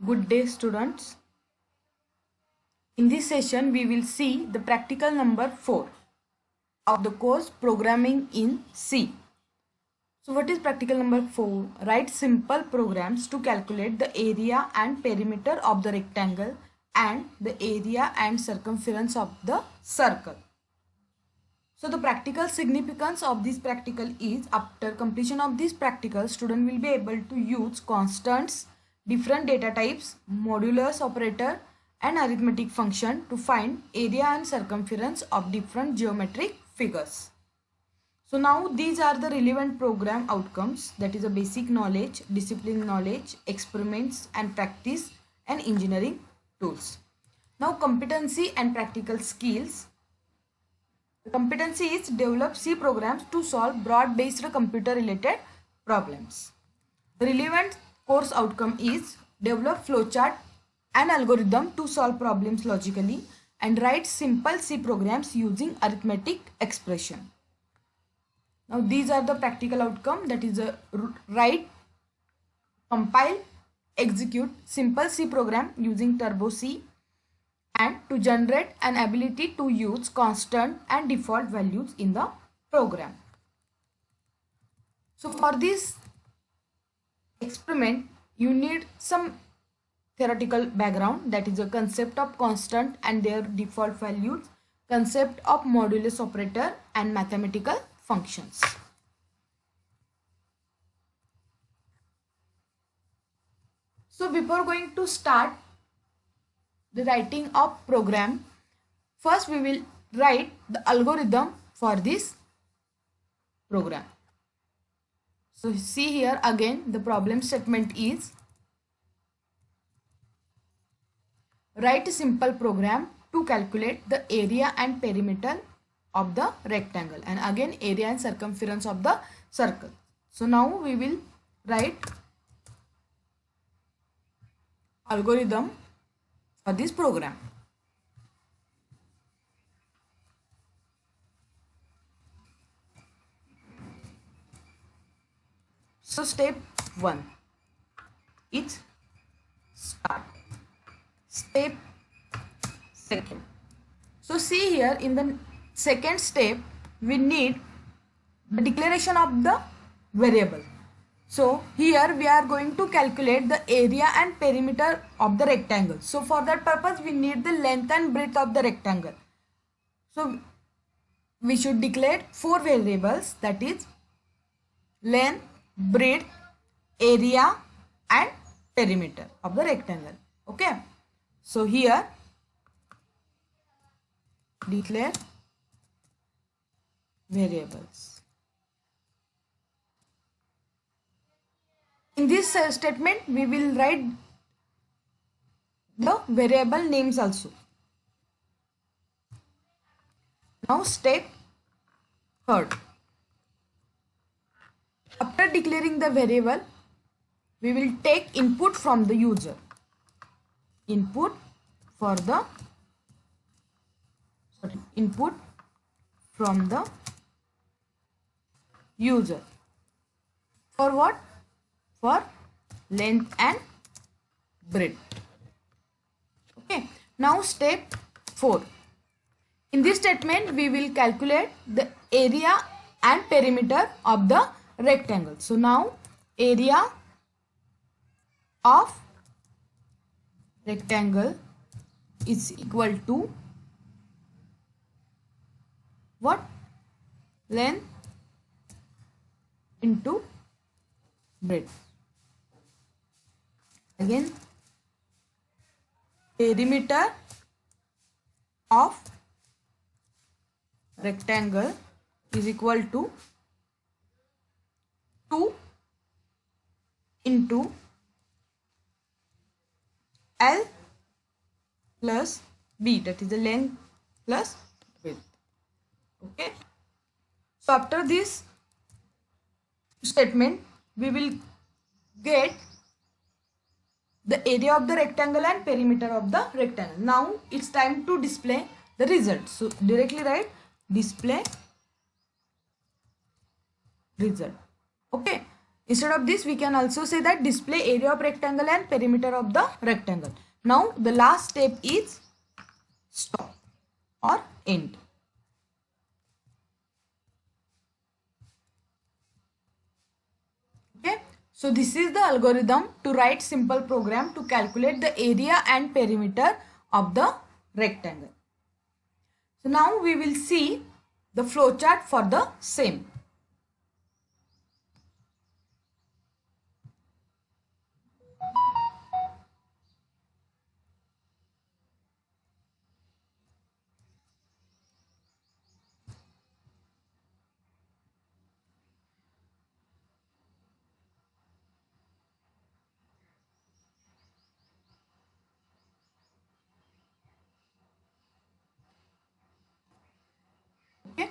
Good day, students. In this session, we will see the practical number 4 of the course Programming in C. So what is practical number 4? Write simple programs to calculate the area and perimeter of the rectangle and the area and circumference of the circle. So the practical significance of this practical is after completion of this practical, student will be able to use constants, different data types, modulus operator and arithmetic function to find area and circumference of different geometric figures. So now these are the relevant program outcomes, that is a basic knowledge, discipline knowledge, experiments and practice and engineering tools. Now competency and practical skills. The competency is develop C programs to solve broad-based computer related problems. The relevant course outcome is develop flowchart and algorithm to solve problems logically and write simple C programs using arithmetic expression. Now these are the practical outcome, that is a write, compile, execute simple C program using Turbo C and to generate an ability to use constant and default values in the program. So for this experiment, you need some theoretical background, that is a concept of constant and their default values, concept of modulus operator and mathematical functions. So before going to start the writing of program, first we will write the algorithm for this program. So see here again, the problem statement is write a simple program to calculate the area and perimeter of the rectangle and again area and circumference of the circle. So now we will write algorithm for this program. So step 1 is start. Step 2. So see here in the second step we need the declaration of the variable. So here we are going to calculate the area and perimeter of the rectangle. So for that purpose we need the length and breadth of the rectangle. So we should declare 4 variables, that is length, breadth, area and perimeter of the rectangle. Okay. So here declare variables. In this statement, we will write the variable names also. Now step 3. After declaring the variable, we will take input from the user. Input from the user. For what? For length and breadth. Okay. Now step 4. In this statement we will calculate the area and perimeter of the rectangle. So now area of rectangle is equal to what? Length into breadth. Again perimeter of rectangle is equal to 2 into L plus B, that is the length plus width. Okay. So after this statement we will get the area of the rectangle and perimeter of the rectangle. Now it's time to display the result. So directly write display result. Okay. Instead of this, we can also say that display area of rectangle and perimeter of the rectangle. Now the last step is stop or end. Okay. So this is the algorithm to write simple program to calculate the area and perimeter of the rectangle. So now we will see the flowchart for the same. Okay.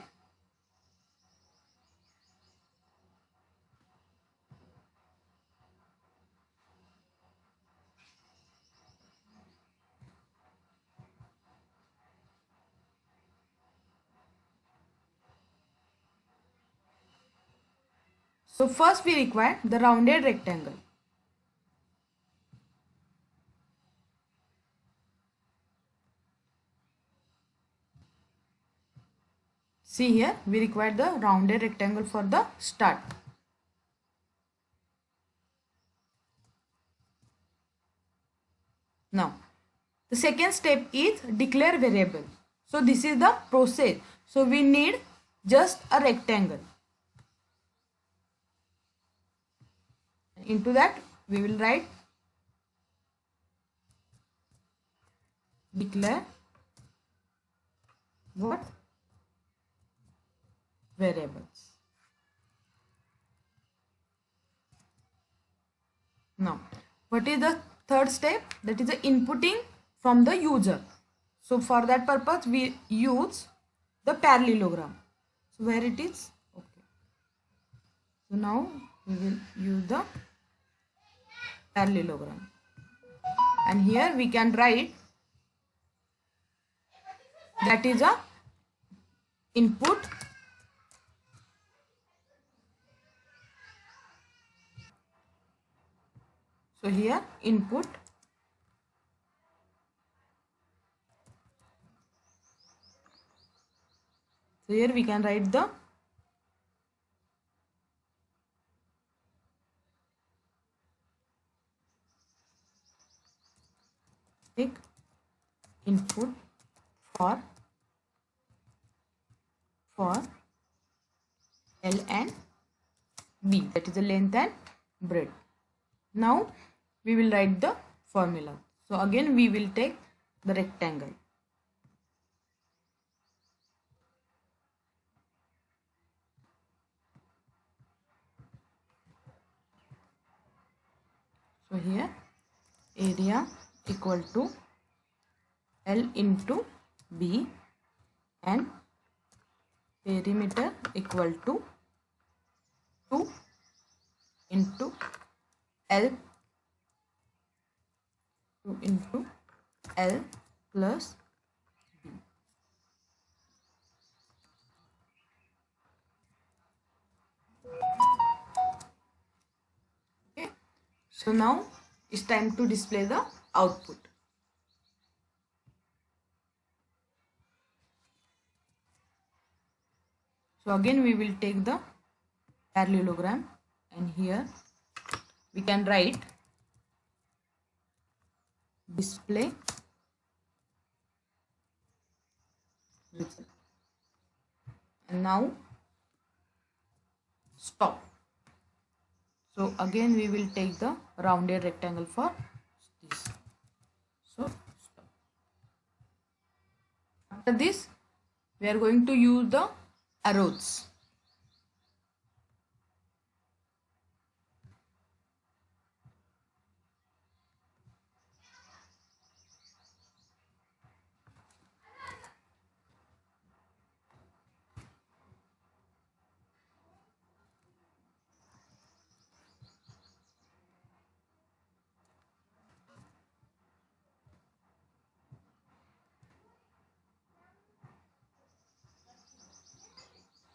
So first we require the rounded rectangle. See here, we require the rounded rectangle for the start. Now, the second step is declare variable. So this is the process. So we need just a rectangle. Into that we will write declare what? Variables. Now, what is the third step? That is the inputting from the user. So for that purpose we use the parallelogram. So where it is? Okay. So now we will use the parallelogram. And here we can write that is a input so here input so here we can write the input for L and B, that is the length and breadth. Now we will write the formula. So again we will take the rectangle. So here area equal to L into B and perimeter equal to 2 into L 2 into L plus B. Okay. So now it's time to display the output. So again we will take the parallelogram and here we can write display result. And now stop. So again we will take the rounded rectangle for this. So stop. After this we are going to use the arrows.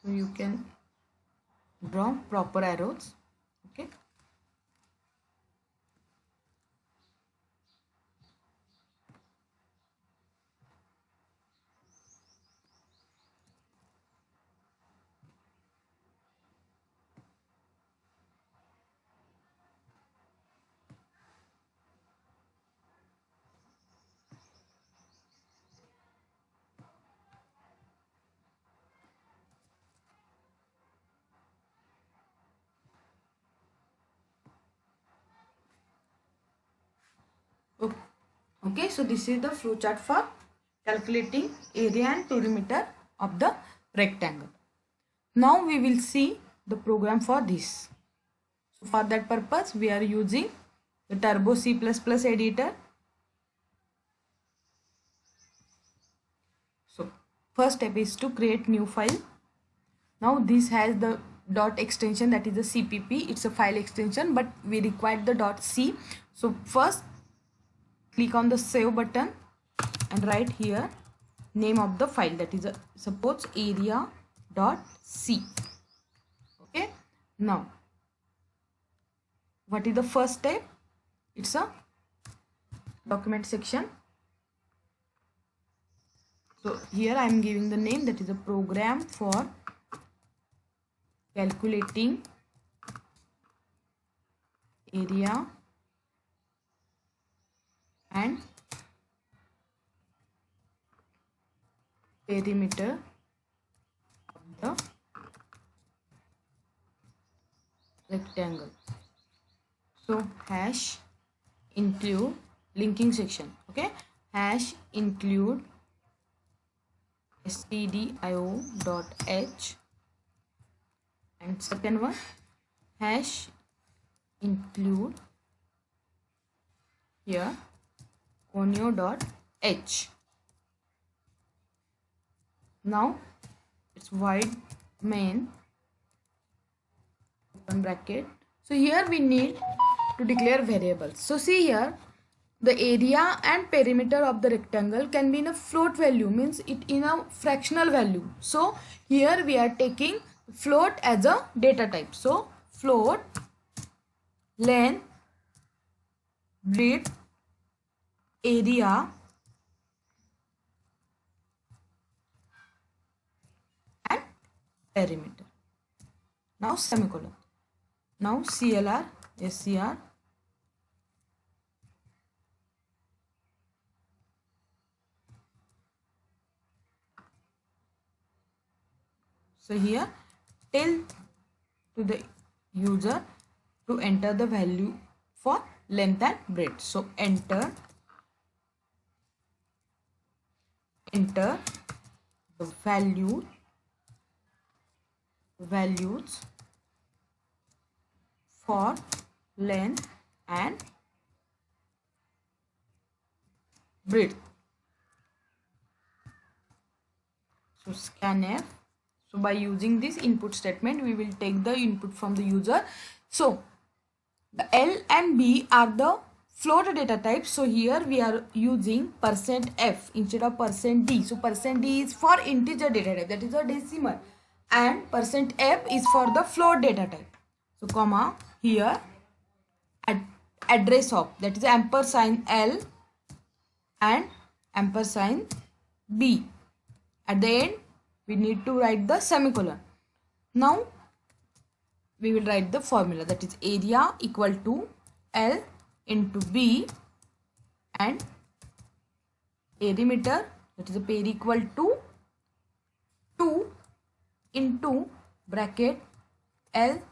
So you can draw proper arrows. Okay. Okay, so this is the flowchart for calculating area and perimeter of the rectangle. Now we will see the program for this. So for that purpose we are using the Turbo C++ editor. So first step is to create new file. Now this has the dot extension, that is the CPP. It's a file extension, but we require the .c. So first click on the save button and write here name of the file, that is suppose area.c. Okay, now what is the first step? It's a document section. So here I am giving the name, that is a program for calculating area and perimeter of the rectangle. So hash include linking section. Okay, hash include stdio.h, and second one hash include here conio.h. Now it's void main open bracket. So here we need to declare variables. So see here, the area and perimeter of the rectangle can be in a float value, means it in a fractional value. So here we are taking float as a data type. So float length breadth area and perimeter. Now semicolon. Now CLR SCR. So here tell to the user to enter the value for length and breadth. So enter the values for length and breadth. So scanf. So by using this input statement, we will take the input from the user. So the L and B are the float data types. So here we are using %f instead of %d. So %d is for integer data type, that is a decimal, and %f is for the float data type. So comma here address of, that is ampersand L and ampersand B. At the end we need to write the semicolon. Now we will write the formula, that is area equal to L into B and perimeter, that is a peri equal to 2 into bracket L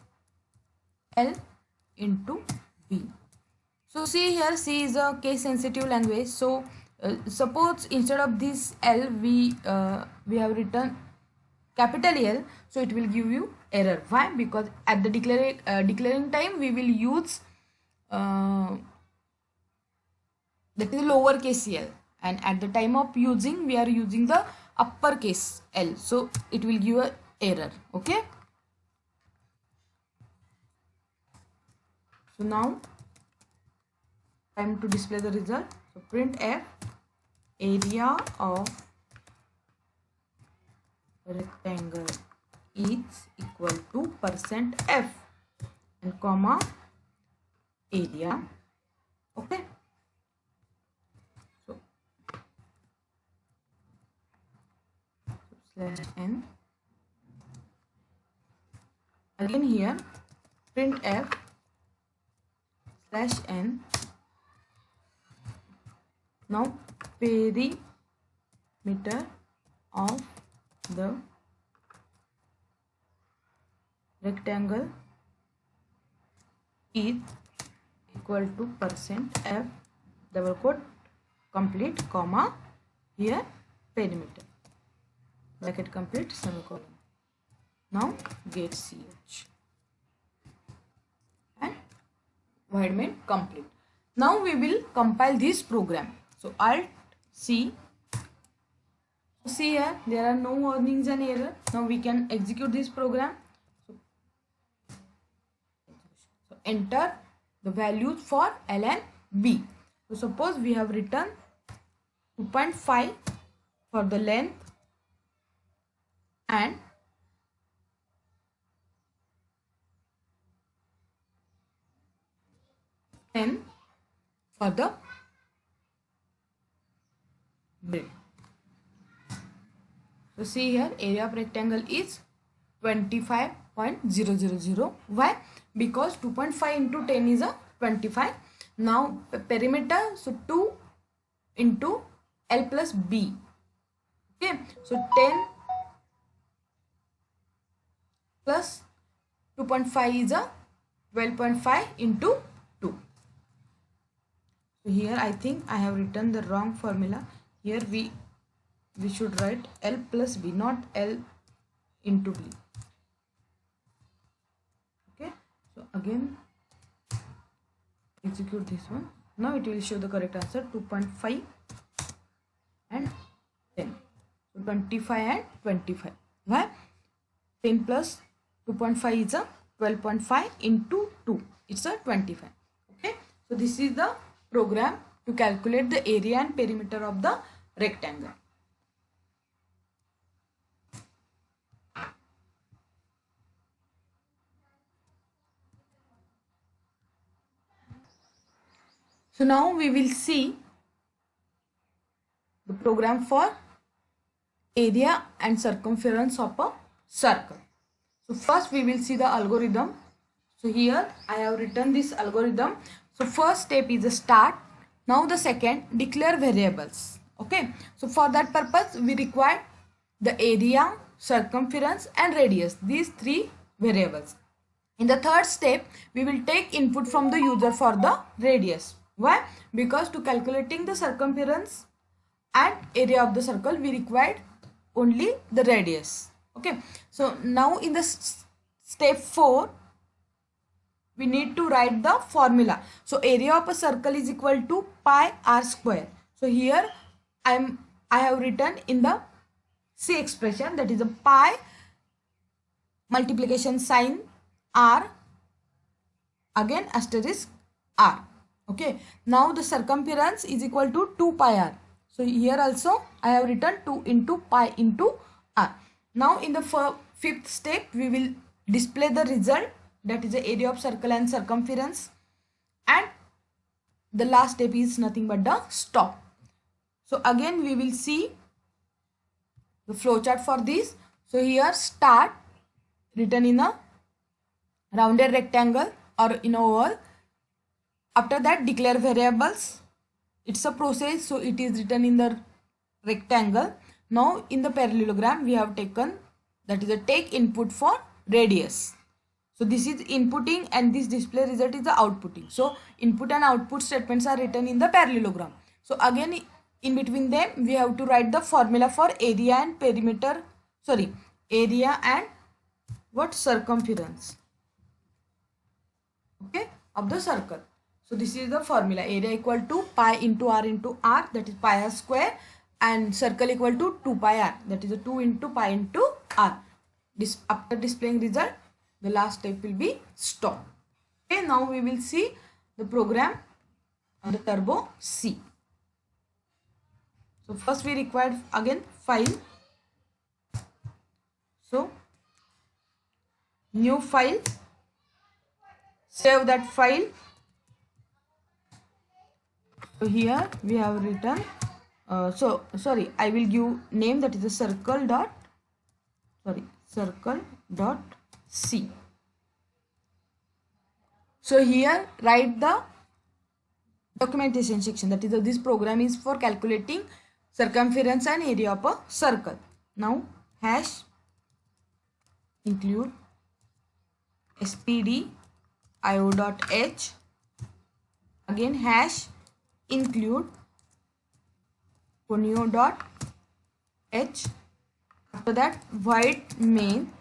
into B. So see here, C is a case sensitive language. So suppose instead of this L we have written capital L, so it will give you error. Why? Because at the declaring time we will use that is lowercase l, and at the time of using we are using the uppercase L, so it will give a error. Okay, so now time to display the result. So printf area of rectangle is equal to %f and comma area. Okay, so slash n, again here printf slash n. Now perimeter of the rectangle is equal to %f double quote complete, comma, here perimeter, bracket complete, semicolon. Now get ch and void main complete. Now we will compile this program. So Alt C. See here, there are no warnings and error. Now we can execute this program. So enter the values for L and B. So suppose we have written 2.5 for the length and 10 for the breadth. So see here, area of rectangle is 25.000. Why? Because 2.5 into 10 is a 25. Now perimeter, so 2 into L plus B. Okay, so 10 plus 2.5 is a 12.5 into 2. So here I think I have written the wrong formula. Here we should write L plus B, not L into B. Okay, so again execute this one. Now it will show the correct answer, 2.5 and 10. So 25 and 25. Why? 10 plus 2.5 is a 12.5 into 2. It's a 25. Okay, so this is the program to calculate the area and perimeter of the rectangle. So now we will see the program for area and circumference of a circle. So first we will see the algorithm. So here I have written this algorithm. So first step is the start. Now the second, declare variables. Okay, so for that purpose we require the area, circumference and radius, these three variables. In the third step we will take input from the user for the radius. Why? Because to calculating the circumference and area of the circle we required only the radius. Okay, so now in the step 4 we need to write the formula. So area of a circle is equal to pi r square. So here I have written in the C expression, that is a pi multiplication sign r again asterisk r. Okay, now the circumference is equal to 2 pi r. So here also I have written 2 into pi into r. Now in the fifth step we will display the result, that is the area of circle and circumference, and the last step is nothing but the stop. So again we will see the flowchart for this. So here start written in a rounded rectangle or in a oval. After that declare variables. It's a process, so it is written in the rectangle. Now in the parallelogram we have taken, that is a take input for radius. So this is inputting and this display result is the outputting. So input and output statements are written in the parallelogram. So again in between them we have to write the formula for area and perimeter, area and what, circumference, okay, of the circle. So this is the formula, area equal to pi into r, that is pi r square, and circle equal to 2 pi r, that is a 2 into pi into r. After displaying result, the last step will be stop. Okay, now we will see the program on the Turbo C. So first we required again file. So new file, save that file. So here we have written, I will give name, that is a circle dot C. So here write the documentation section, that is this program is for calculating circumference and area of a circle. Now hash include spd io.h, again hash include conio dot h. After that void main,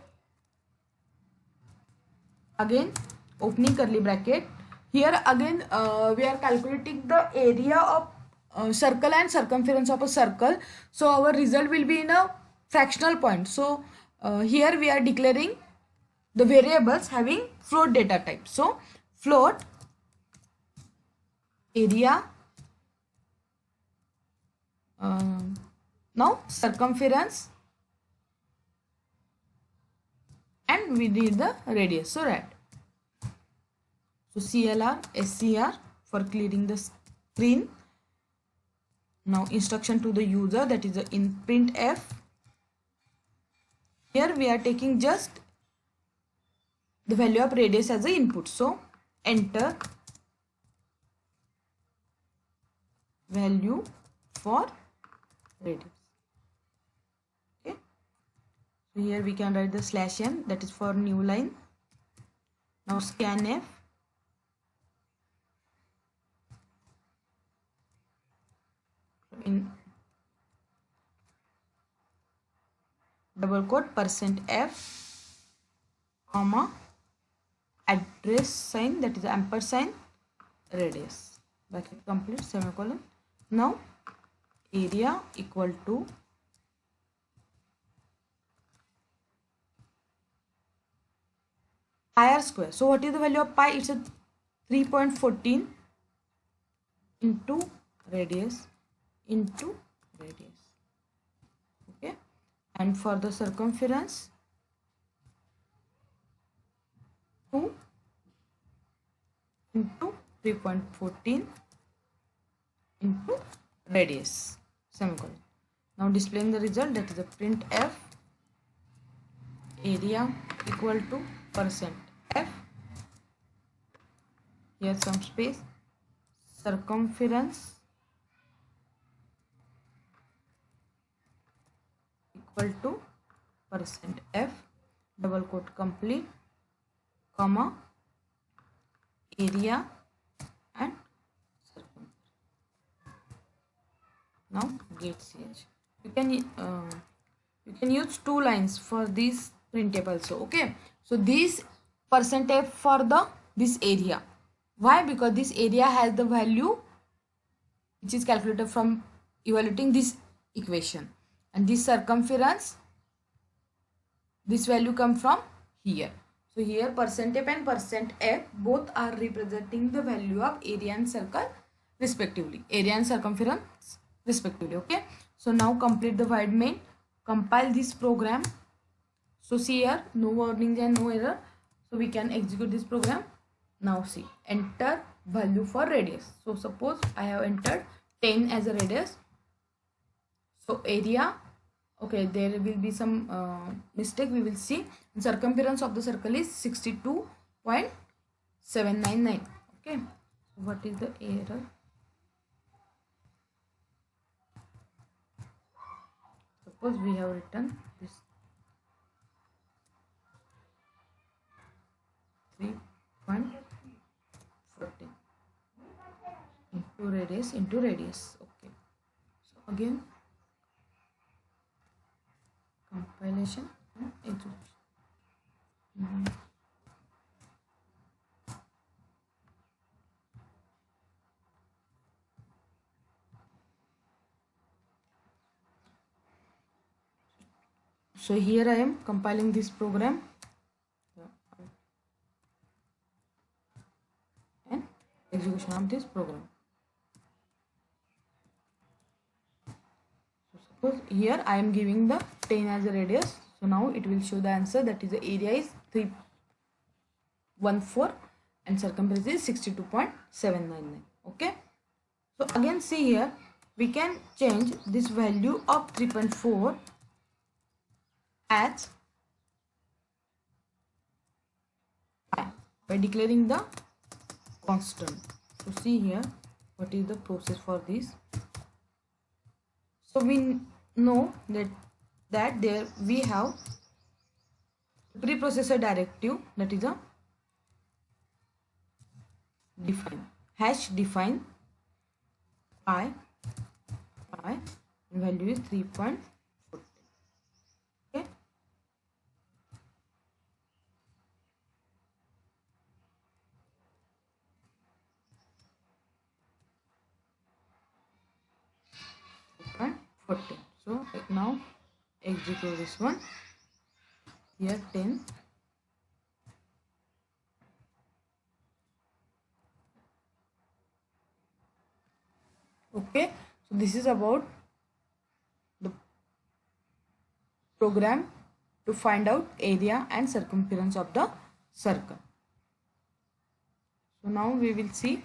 again opening curly bracket. Here again we are calculating the area of circle and circumference of a circle. So our result will be in a fractional point. So here we are declaring the variables having float data type. So float area, now circumference, and we need the radius. So right. So CLR, SCR for clearing the screen. Now instruction to the user, that is in printf. Here we are taking just the value of radius as the input. So enter value for radius. Okay. So here we can write the /n, that is for new line. Now scanf. In double quote %f, comma, address sign, that is ampersand, radius, bracket complete, semicolon. Now area equal to pi r square. So what is the value of pi? It's a 3.14 into radius into radius. Okay, and for the circumference, 2 into 3.14 into radius, semicolon. Now displaying the result, that is a printf area equal to %f, here some space, circumference equal to %f, double quote complete, comma, area and circumference. Now get ch. You can use two lines for this printf also. Okay, so this %f for this area. Why? Because this area has the value which is calculated from evaluating this equation, and this circumference, this value come from here. So here %f and %f both are representing the value of area and circle respectively, area and circumference respectively. Okay, so now complete the void main, compile this program. So see here, no warnings and no error, so we can execute this program. Now see, enter value for radius. So suppose I have entered 10 as a radius. So area, okay, there will be some mistake, we will see. Circumference of the circle is 62.799. Okay, what is the error? Suppose we have written this 3.14 into radius. Okay, so again compilation and execution. So here I am compiling this program and execution of this program. So suppose here I am giving the 10 as a radius. So now it will show the answer, that is the area is 314 and circumference is 62.799. Okay, so again see here, we can change this value of 3.4 as pi by declaring the constant. So see here, what is the process for this? So we know that there we have preprocessor directive, that is a define #define pi value is 3.14. Okay. So now execute this one. Here 10. Okay, so this is about the program to find out area and circumference of the circle. So now we will see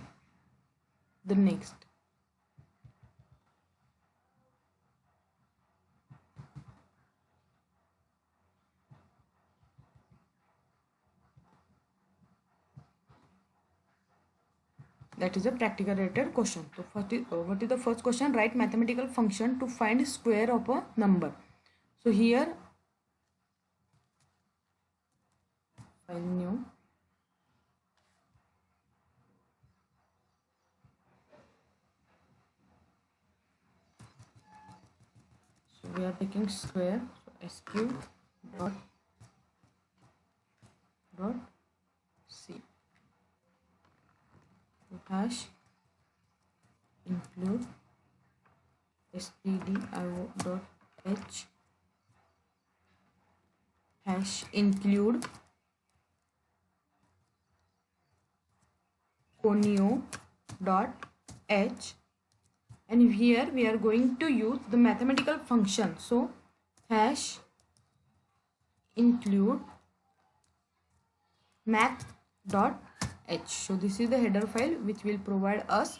the next. That is a practical related question. So what is the first question? Write mathematical function to find square of a number. So here, file new. So we are taking square. So sq dot c. So hash include stdio dot h hash include conio dot h, and here we are going to use the mathematical function. So hash include math dot h. So this is the header file which will provide us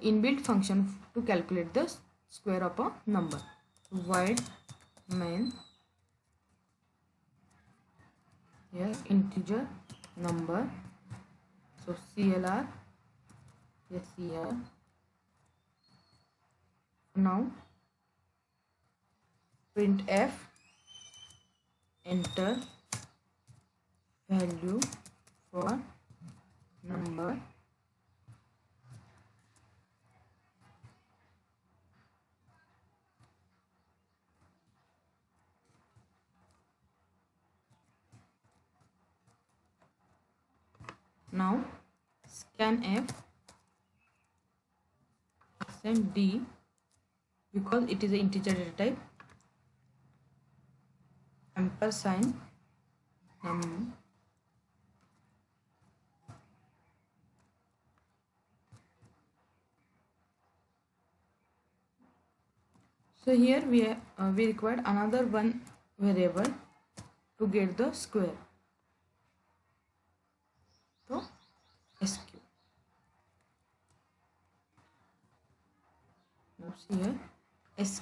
inbuilt function to calculate the square of a number. Void main, here integer number, so CLR, yes here. Now printf, enter value for number now scanf send d, because it is an integer data type, ampersand so here we required another one variable to get the square. So sq. Now see here sq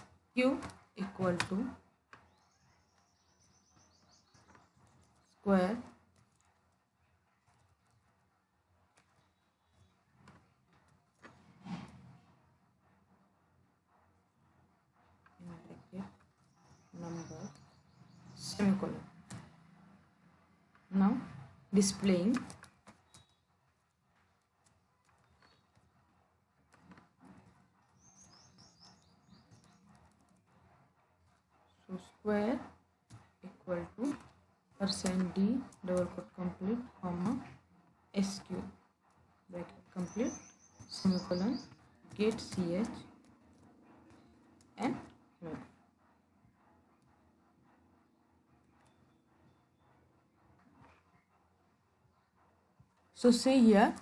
equal to square in bracket number semicolon. Now displaying so square equal to %d double quote complete comma sq bracket complete semicolon get ch and so say here,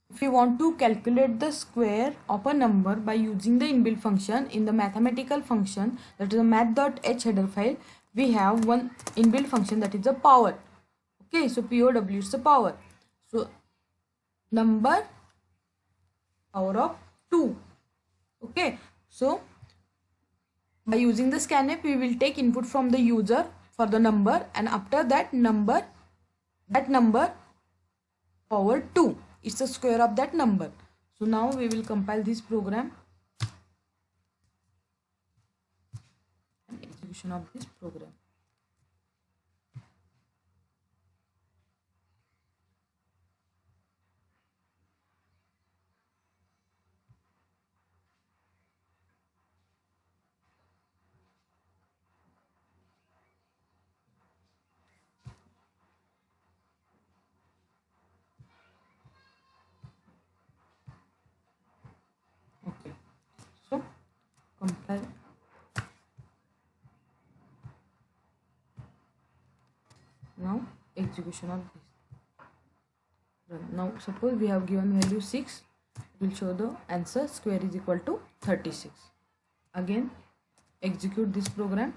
if you want to calculate the square of a number by using the inbuilt function in the mathematical function, that is a math.h header file, we have one inbuilt function, that is the power. Okay, so POW is the power. So number power of 2. Okay, so by using the scanf we will take input from the user for the number, and after that number power 2, it's the square of that number. So now we will compile this program and execution of this program. compare. Now execution of this. Run. Now suppose we have given value 6, it will show the answer square is equal to 36. Again execute this program.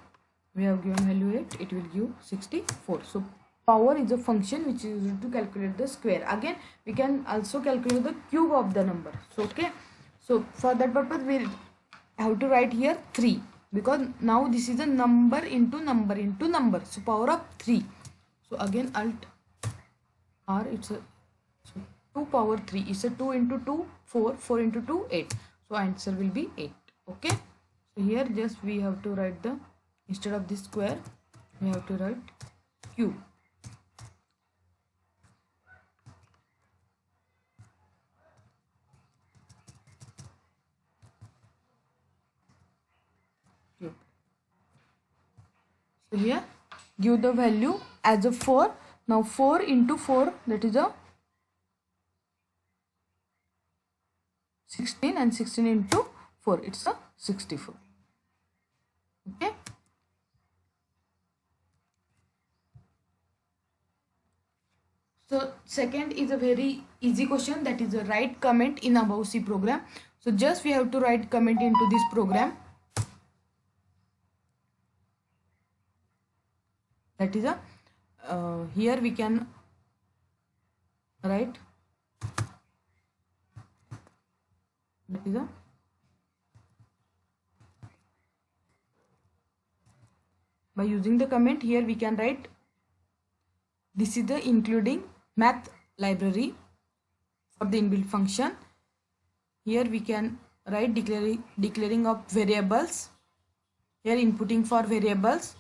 We have given value 8, it will give 64. So power is a function which is used to calculate the square. Again we can also calculate the cube of the number. So okay, so for that purpose we have to write here 3, because now this is a number into number into number, so power of 3. So again alt R, it's a 2 power 3 is a 2 into 2 4, 4 into 2 8, so answer will be 8. Okay, so here just we have to write the, instead of this square we have to write cube. Cube. So here give the value as a 4. Now 4 into 4, that is a 16, and 16 into 4, it's a 64. Okay, so second is a very easy question, that is a write comment in above C program. So just we have to write comment into this program, that is a here we can write, that is a by using the comment here we can write, this is the including math library for the inbuilt function. Here we can write declaring of variables, here inputting for variables.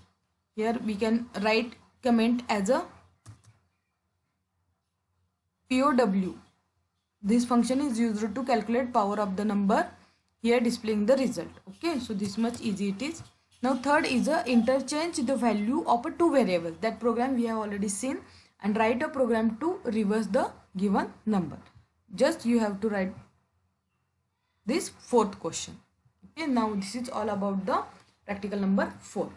Here we can write comment as a POW. This function is used to calculate power of the number, here displaying the result. Okay, so this much easy it is. Now third is a interchange the value of a two variables. That program we have already seen, and write a program to reverse the given number. Just you have to write this fourth question. Okay, now this is all about the practical number 4.